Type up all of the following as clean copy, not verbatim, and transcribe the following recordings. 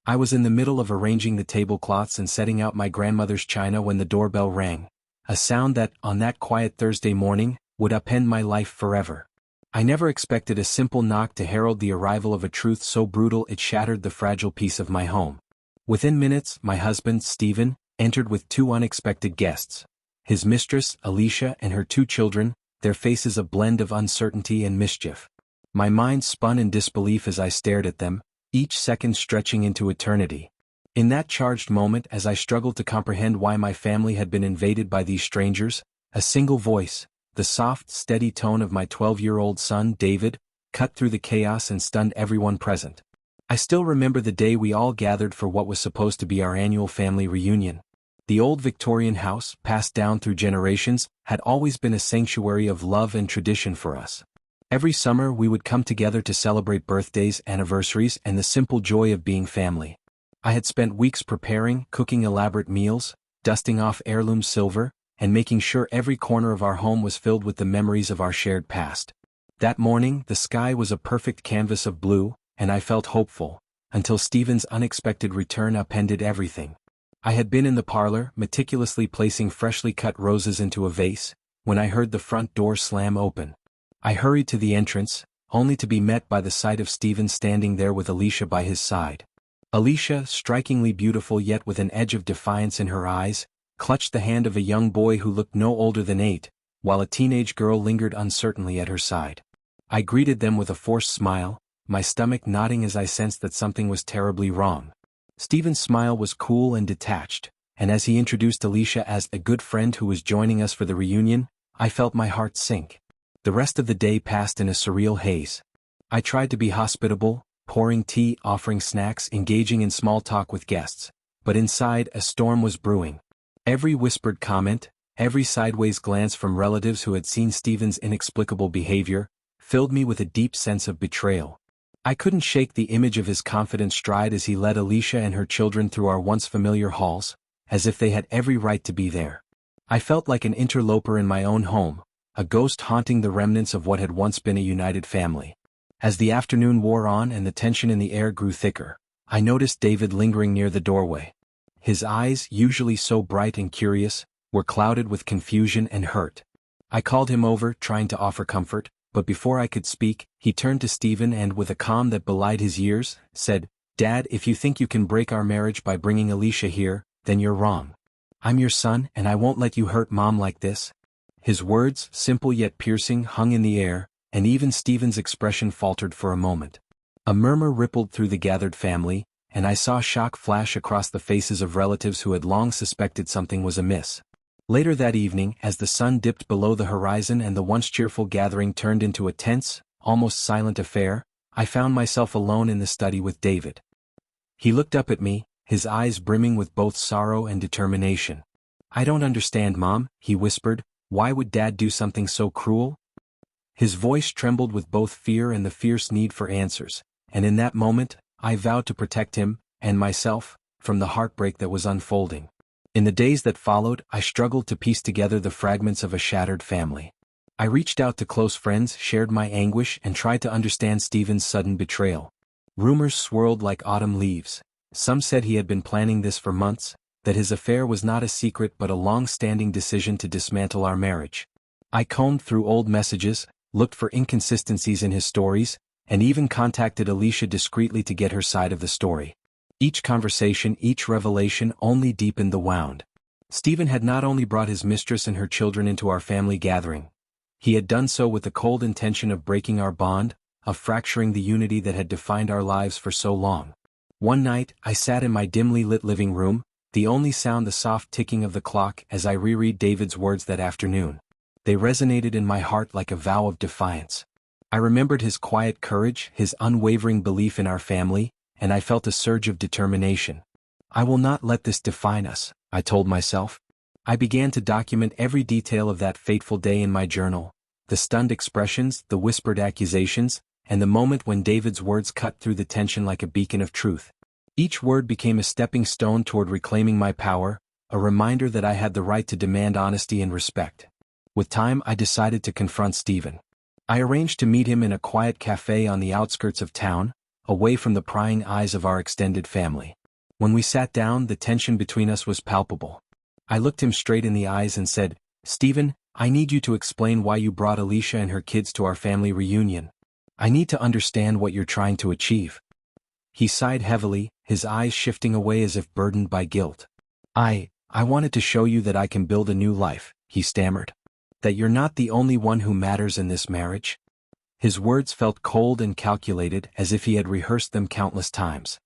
I was in the middle of arranging the tablecloths and setting out my grandmother's china when the doorbell rang, a sound that, on that quiet Thursday morning, would upend my life forever. I never expected a simple knock to herald the arrival of a truth so brutal it shattered the fragile peace of my home. Within minutes, my husband, Stephen, entered with two unexpected guests. His mistress, Alicia, and her two children, their faces a blend of uncertainty and mischief. My mind spun in disbelief as I stared at them, each second stretching into eternity. In that charged moment, as I struggled to comprehend why my family had been invaded by these strangers, a single voice, the soft, steady tone of my 12-year-old son, David, cut through the chaos and stunned everyone present. I still remember the day we all gathered for what was supposed to be our annual family reunion. The old Victorian house, passed down through generations, had always been a sanctuary of love and tradition for us. Every summer we would come together to celebrate birthdays, anniversaries, and the simple joy of being family. I had spent weeks preparing, cooking elaborate meals, dusting off heirloom silver, and making sure every corner of our home was filled with the memories of our shared past. That morning, the sky was a perfect canvas of blue, and I felt hopeful, until Stephen's unexpected return upended everything. I had been in the parlor, meticulously placing freshly cut roses into a vase, when I heard the front door slam open. I hurried to the entrance, only to be met by the sight of Stephen standing there with Alicia by his side. Alicia, strikingly beautiful yet with an edge of defiance in her eyes, clutched the hand of a young boy who looked no older than 8, while a teenage girl lingered uncertainly at her side. I greeted them with a forced smile, my stomach knotting as I sensed that something was terribly wrong. Stephen's smile was cool and detached, and as he introduced Alicia as a good friend who was joining us for the reunion, I felt my heart sink. The rest of the day passed in a surreal haze. I tried to be hospitable, pouring tea, offering snacks, engaging in small talk with guests, but inside a storm was brewing. Every whispered comment, every sideways glance from relatives who had seen Stephen's inexplicable behavior, filled me with a deep sense of betrayal. I couldn't shake the image of his confident stride as he led Alicia and her children through our once familiar halls, as if they had every right to be there. I felt like an interloper in my own home, a ghost haunting the remnants of what had once been a united family. As the afternoon wore on and the tension in the air grew thicker, I noticed David lingering near the doorway. His eyes, usually so bright and curious, were clouded with confusion and hurt. I called him over, trying to offer comfort, but before I could speak, he turned to Stephen and, with a calm that belied his years, said, "Dad, if you think you can break our marriage by bringing Alicia here, then you're wrong. I'm your son, and I won't let you hurt Mom like this." His words, simple yet piercing, hung in the air, and even Stephen's expression faltered for a moment. A murmur rippled through the gathered family, and I saw shock flash across the faces of relatives who had long suspected something was amiss. Later that evening, as the sun dipped below the horizon and the once cheerful gathering turned into a tense, almost silent affair, I found myself alone in the study with David. He looked up at me, his eyes brimming with both sorrow and determination. "I don't understand, Mom," he whispered. "Why would Dad do something so cruel?" His voice trembled with both fear and the fierce need for answers, and in that moment, I vowed to protect him, and myself, from the heartbreak that was unfolding. In the days that followed, I struggled to piece together the fragments of a shattered family. I reached out to close friends, shared my anguish, and tried to understand Stephen's sudden betrayal. Rumors swirled like autumn leaves. Some said he had been planning this for months, that his affair was not a secret but a long-standing decision to dismantle our marriage. I combed through old messages, looked for inconsistencies in his stories, and even contacted Alicia discreetly to get her side of the story. Each conversation, each revelation only deepened the wound. Stephen had not only brought his mistress and her children into our family gathering. He had done so with the cold intention of breaking our bond, of fracturing the unity that had defined our lives for so long. One night, I sat in my dimly lit living room, the only sound the soft ticking of the clock as I reread David's words that afternoon. They resonated in my heart like a vow of defiance. I remembered his quiet courage, his unwavering belief in our family, and I felt a surge of determination. "I will not let this define us," I told myself. I began to document every detail of that fateful day in my journal, the stunned expressions, the whispered accusations, and the moment when David's words cut through the tension like a beacon of truth. Each word became a stepping stone toward reclaiming my power, a reminder that I had the right to demand honesty and respect. With time, I decided to confront Stephen. I arranged to meet him in a quiet cafe on the outskirts of town, away from the prying eyes of our extended family. When we sat down, the tension between us was palpable. I looked him straight in the eyes and said, "Stephen, I need you to explain why you brought Alicia and her kids to our family reunion. I need to understand what you're trying to achieve." He sighed heavily, his eyes shifting away as if burdened by guilt. I wanted to show you that I can build a new life," he stammered. "That you're not the only one who matters in this marriage." His words felt cold and calculated, as if he had rehearsed them countless times.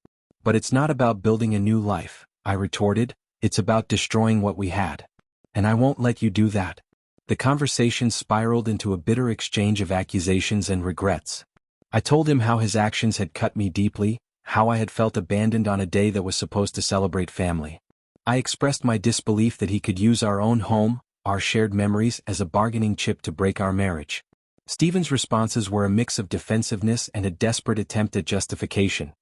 "But it's not about building a new life," I retorted, "it's about destroying what we had. And I won't let you do that." The conversation spiraled into a bitter exchange of accusations and regrets. I told him how his actions had cut me deeply, how I had felt abandoned on a day that was supposed to celebrate family. I expressed my disbelief that he could use our own home, our shared memories, as a bargaining chip to break our marriage. Stephen's responses were a mix of defensiveness and a desperate attempt at justification.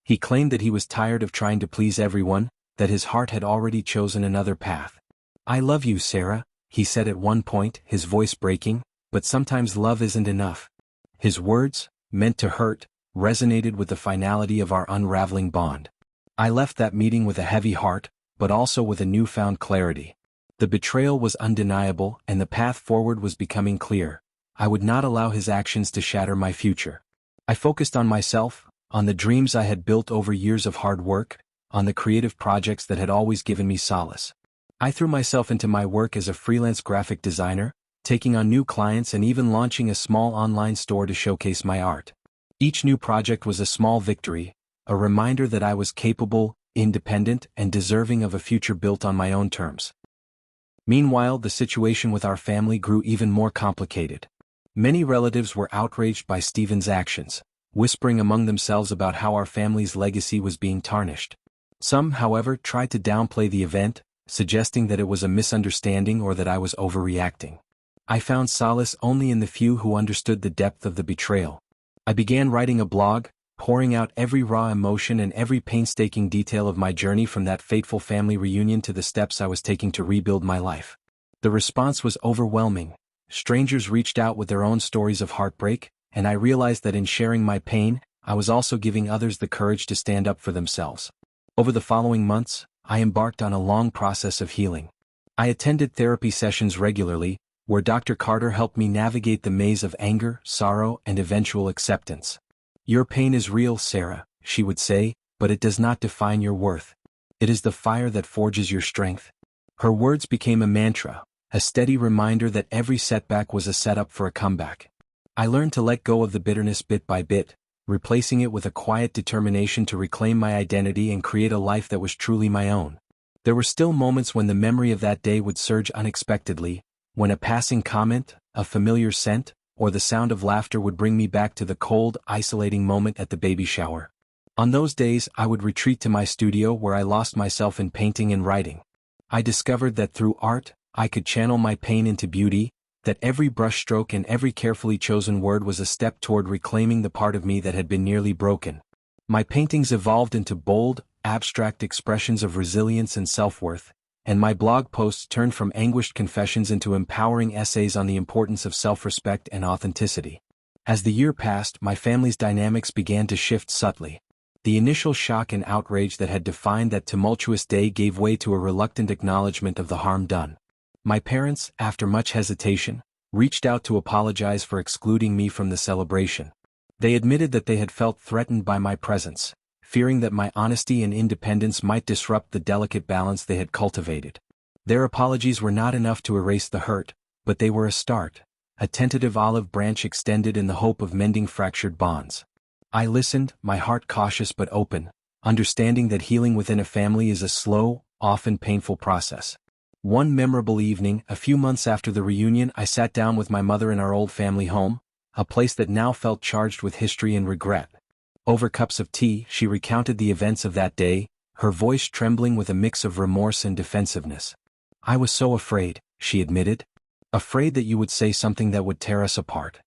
He claimed that he was tired of trying to please everyone, that his heart had already chosen another path. "I love you, Sarah," he said at one point, his voice breaking, "but sometimes love isn't enough." His words, meant to hurt, resonated with the finality of our unraveling bond. I left that meeting with a heavy heart, but also with a newfound clarity. The betrayal was undeniable, and the path forward was becoming clear. I would not allow his actions to shatter my future. I focused on myself, on the dreams I had built over years of hard work, on the creative projects that had always given me solace. I threw myself into my work as a freelance graphic designer, taking on new clients and even launching a small online store to showcase my art. Each new project was a small victory, a reminder that I was capable, independent, and deserving of a future built on my own terms. Meanwhile, the situation with our family grew even more complicated. Many relatives were outraged by Stephen's actions, whispering among themselves about how our family's legacy was being tarnished. Some, however, tried to downplay the event, suggesting that it was a misunderstanding or that I was overreacting. I found solace only in the few who understood the depth of the betrayal. I began writing a blog, pouring out every raw emotion and every painstaking detail of my journey from that fateful family reunion to the steps I was taking to rebuild my life. The response was overwhelming. Strangers reached out with their own stories of heartbreak, and I realized that in sharing my pain, I was also giving others the courage to stand up for themselves. Over the following months, I embarked on a long process of healing. I attended therapy sessions regularly, where Dr. Carter helped me navigate the maze of anger, sorrow, and eventual acceptance. "Your pain is real, Sarah," she would say, "but it does not define your worth. It is the fire that forges your strength." Her words became a mantra, a steady reminder that every setback was a setup for a comeback. I learned to let go of the bitterness bit by bit, replacing it with a quiet determination to reclaim my identity and create a life that was truly my own. There were still moments when the memory of that day would surge unexpectedly, when a passing comment, a familiar scent, or the sound of laughter would bring me back to the cold, isolating moment at the baby shower. On those days, I would retreat to my studio where I lost myself in painting and writing. I discovered that through art, I could channel my pain into beauty, that every brushstroke and every carefully chosen word was a step toward reclaiming the part of me that had been nearly broken. My paintings evolved into bold, abstract expressions of resilience and self-worth, and my blog posts turned from anguished confessions into empowering essays on the importance of self-respect and authenticity. As the year passed, my family's dynamics began to shift subtly. The initial shock and outrage that had defined that tumultuous day gave way to a reluctant acknowledgement of the harm done. My parents, after much hesitation, reached out to apologize for excluding me from the celebration. They admitted that they had felt threatened by my presence, fearing that my honesty and independence might disrupt the delicate balance they had cultivated. Their apologies were not enough to erase the hurt, but they were a start, a tentative olive branch extended in the hope of mending fractured bonds. I listened, my heart cautious but open, understanding that healing within a family is a slow, often painful process. One memorable evening, a few months after the reunion, I sat down with my mother in our old family home, a place that now felt charged with history and regret. Over cups of tea, she recounted the events of that day, her voice trembling with a mix of remorse and defensiveness. "I was so afraid," she admitted. "Afraid that you would say something that would tear us apart.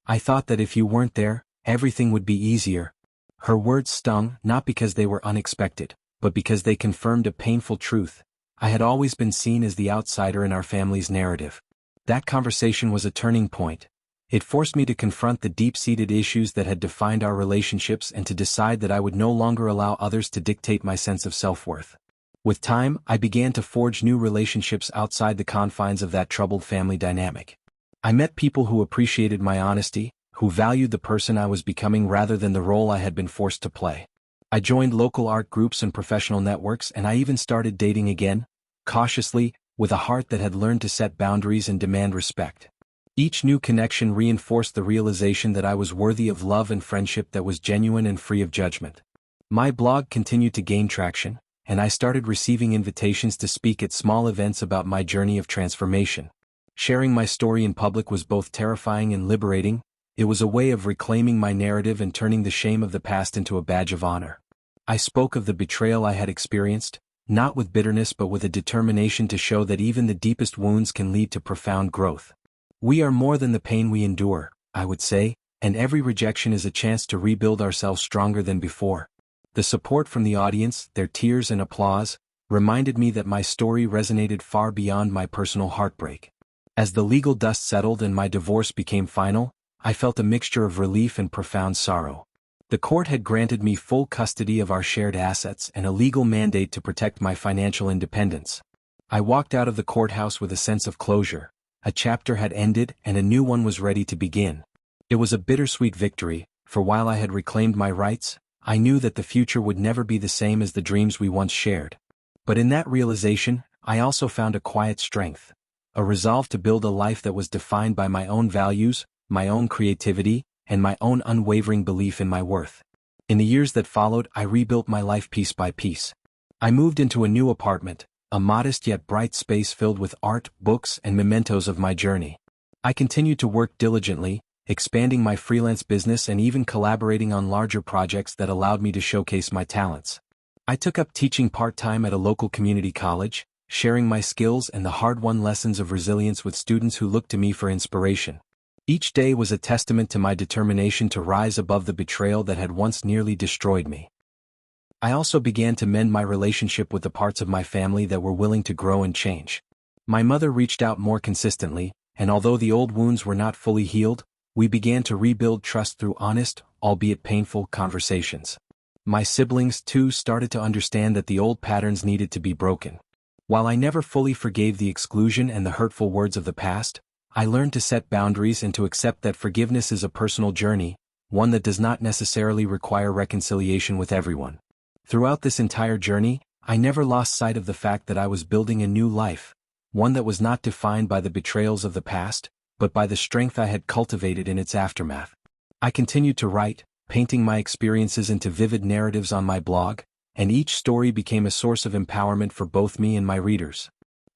I thought that if you weren't there, everything would be easier." Her words stung, not because they were unexpected, but because they confirmed a painful truth. I had always been seen as the outsider in our family's narrative. That conversation was a turning point. It forced me to confront the deep-seated issues that had defined our relationships and to decide that I would no longer allow others to dictate my sense of self-worth. With time, I began to forge new relationships outside the confines of that troubled family dynamic. I met people who appreciated my honesty, who valued the person I was becoming rather than the role I had been forced to play. I joined local art groups and professional networks, and I even started dating again, cautiously, with a heart that had learned to set boundaries and demand respect. Each new connection reinforced the realization that I was worthy of love and friendship that was genuine and free of judgment. My blog continued to gain traction, and I started receiving invitations to speak at small events about my journey of transformation. Sharing my story in public was both terrifying and liberating. It was a way of reclaiming my narrative and turning the shame of the past into a badge of honor. I spoke of the betrayal I had experienced, not with bitterness but with a determination to show that even the deepest wounds can lead to profound growth. We are more than the pain we endure, I would say, and every rejection is a chance to rebuild ourselves stronger than before. The support from the audience, their tears and applause, reminded me that my story resonated far beyond my personal heartbreak. As the legal dust settled and my divorce became final, I felt a mixture of relief and profound sorrow. The court had granted me full custody of our shared assets and a legal mandate to protect my financial independence. I walked out of the courthouse with a sense of closure. A chapter had ended and a new one was ready to begin. It was a bittersweet victory, for while I had reclaimed my rights, I knew that the future would never be the same as the dreams we once shared. But in that realization, I also found a quiet strength, a resolve to build a life that was defined by my own values, my own creativity, and my own unwavering belief in my worth. In the years that followed, I rebuilt my life piece by piece. I moved into a new apartment, a modest yet bright space filled with art, books, and mementos of my journey. I continued to work diligently, expanding my freelance business and even collaborating on larger projects that allowed me to showcase my talents. I took up teaching part-time at a local community college, sharing my skills and the hard-won lessons of resilience with students who looked to me for inspiration. Each day was a testament to my determination to rise above the betrayal that had once nearly destroyed me. I also began to mend my relationship with the parts of my family that were willing to grow and change. My mother reached out more consistently, and although the old wounds were not fully healed, we began to rebuild trust through honest, albeit painful, conversations. My siblings, too, started to understand that the old patterns needed to be broken. While I never fully forgave the exclusion and the hurtful words of the past, I learned to set boundaries and to accept that forgiveness is a personal journey, one that does not necessarily require reconciliation with everyone. Throughout this entire journey, I never lost sight of the fact that I was building a new life, one that was not defined by the betrayals of the past, but by the strength I had cultivated in its aftermath. I continued to write, painting my experiences into vivid narratives on my blog, and each story became a source of empowerment for both me and my readers.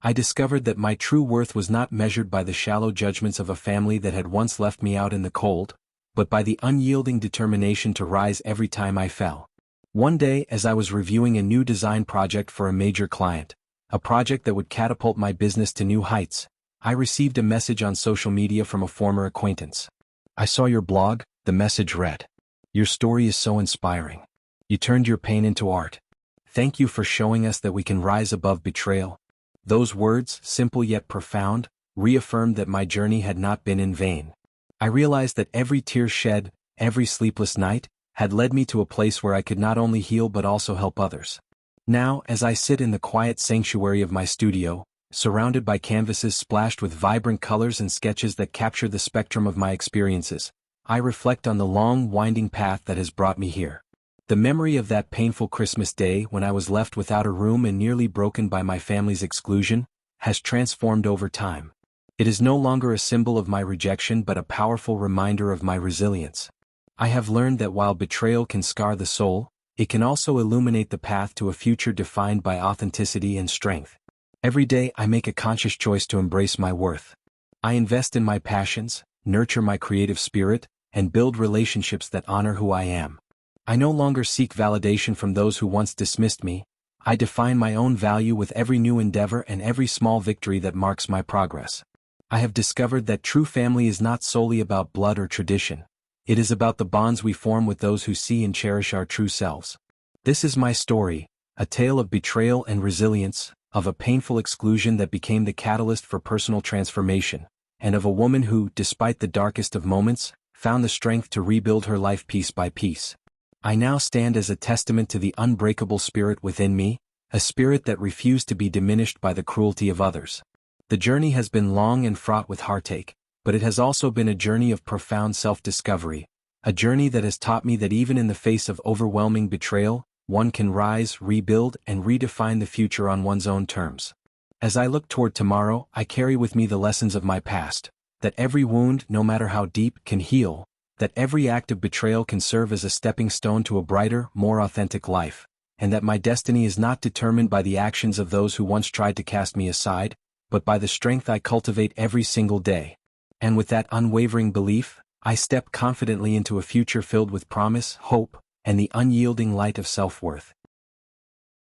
I discovered that my true worth was not measured by the shallow judgments of a family that had once left me out in the cold, but by the unyielding determination to rise every time I fell. One day, as I was reviewing a new design project for a major client, a project that would catapult my business to new heights, I received a message on social media from a former acquaintance. "I saw your blog," the message read. "Your story is so inspiring. You turned your pain into art. Thank you for showing us that we can rise above betrayal." Those words, simple yet profound, reaffirmed that my journey had not been in vain. I realized that every tear shed, every sleepless night, had led me to a place where I could not only heal but also help others. Now, as I sit in the quiet sanctuary of my studio, surrounded by canvases splashed with vibrant colors and sketches that capture the spectrum of my experiences, I reflect on the long, winding path that has brought me here. The memory of that painful Christmas day when I was left without a room and nearly broken by my family's exclusion, has transformed over time. It is no longer a symbol of my rejection but a powerful reminder of my resilience. I have learned that while betrayal can scar the soul, it can also illuminate the path to a future defined by authenticity and strength. Every day I make a conscious choice to embrace my worth. I invest in my passions, nurture my creative spirit, and build relationships that honor who I am. I no longer seek validation from those who once dismissed me. I define my own value with every new endeavor and every small victory that marks my progress. I have discovered that true family is not solely about blood or tradition. It is about the bonds we form with those who see and cherish our true selves. This is my story, a tale of betrayal and resilience, of a painful exclusion that became the catalyst for personal transformation, and of a woman who, despite the darkest of moments, found the strength to rebuild her life piece by piece. I now stand as a testament to the unbreakable spirit within me, a spirit that refused to be diminished by the cruelty of others. The journey has been long and fraught with heartache, but it has also been a journey of profound self-discovery, a journey that has taught me that even in the face of overwhelming betrayal, one can rise, rebuild, and redefine the future on one's own terms. As I look toward tomorrow, I carry with me the lessons of my past, that every wound, no matter how deep, can heal, that every act of betrayal can serve as a stepping stone to a brighter, more authentic life, and that my destiny is not determined by the actions of those who once tried to cast me aside, but by the strength I cultivate every single day. And with that unwavering belief, I step confidently into a future filled with promise, hope, and the unyielding light of self-worth.